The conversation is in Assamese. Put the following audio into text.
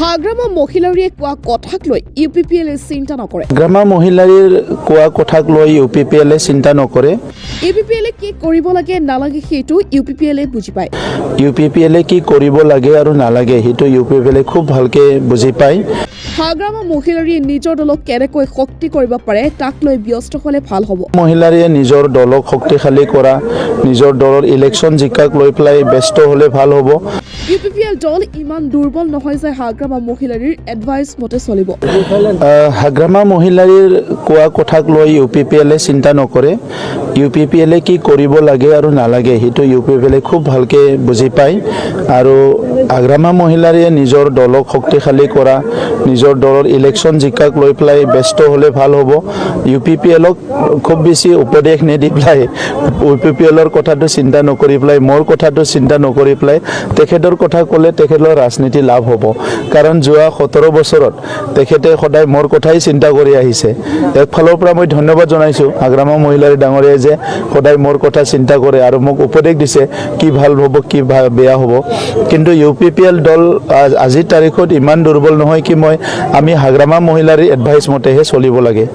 হাগ্ৰামা মহিলাৰীয়ে কোৱা কথাক লৈ ইউপিপিএলে চিন্তা নকৰে। গ্ৰামা মহিলাৰীৰ কোৱা কথাক লৈ ইউপিপিএলে চিন্তা নকৰে। ইউপিপিএলে কি কৰিব লাগে নালাগে সেইটো ইউপিপিএলে বুজি পায়। ইউপিপিএলে কি কৰিব লাগে আৰু নালাগে সেইটো ইউপিপিএলে খুব ভালকে বুজি পায়। হাগ্ৰামা মহিলাৰীয়ে নিজৰ দলক কেনেকৈ শক্তি কৰিব পাৰে তাক লৈ ব্যস্ত হ'লে ভাল হ'ব। মহিলাৰীয়ে নিজৰ দলক শক্তিশালী কৰা, নিজৰ দলৰ ইলেকশ্যন জিকাক লৈ পেলাই ব্যস্ত হ'লে ভাল হ'ব। ইউপিপিএল দল ইমান দুৰ্বল নহয় যে হাগ্ৰামা মহিলাৰীৰ এডভাইচ মতে চলিব। হাগ্ৰামা মহিলাৰীৰ কোৱা কথাক লৈ ইউপিপিএলে চিন্তা নকৰে। ইউপিপিএলে কি কৰিব লাগে আৰু নালাগে সেইটো ইউপিপিএলে খুব ভালকে বুজি পায়। আৰু হাগ্ৰামা মহিলাৰীয়ে নিজৰ দলক শক্তিশালী কৰা, নিজৰ দলৰ ইলেকশ্যন জিকাক লৈ পেলাই ব্যস্ত হ'লে ভাল হ'ব। ইউপিপিএলক খুব বেছি উপদেশ নিদি পেলাই ইউপিপিএলৰ কথাটো চিন্তা নকৰি পেলাই মোৰ কথাটো চিন্তা নকৰি পেলাই তেখেতৰ কথা ক'লে তেখেতৰ ৰাজনীতি লাভ হ'ব। কাৰণ যোৱা 17 বছৰত তেখেতে সদায় মোৰ কথাই চিন্তা কৰি আহিছে। একফালৰ পৰা মই ধন্যবাদ জনাইছোঁ হাগ্ৰামা মহিলাৰী ডাঙৰীয়াই যে সদায় মোৰ কথা চিন্তা কৰে আৰু মোক উপদেশ দিছে কি ভাল হ'ব কি বেয়া হ'ব। কিন্তু ইউপিপিএল দল আজিৰ তাৰিখত ইমান দুৰ্বল নহয় কি আমি হাগ্ৰামা মহিলাৰীৰ এডভাইচ মতেহে চলিব লাগে।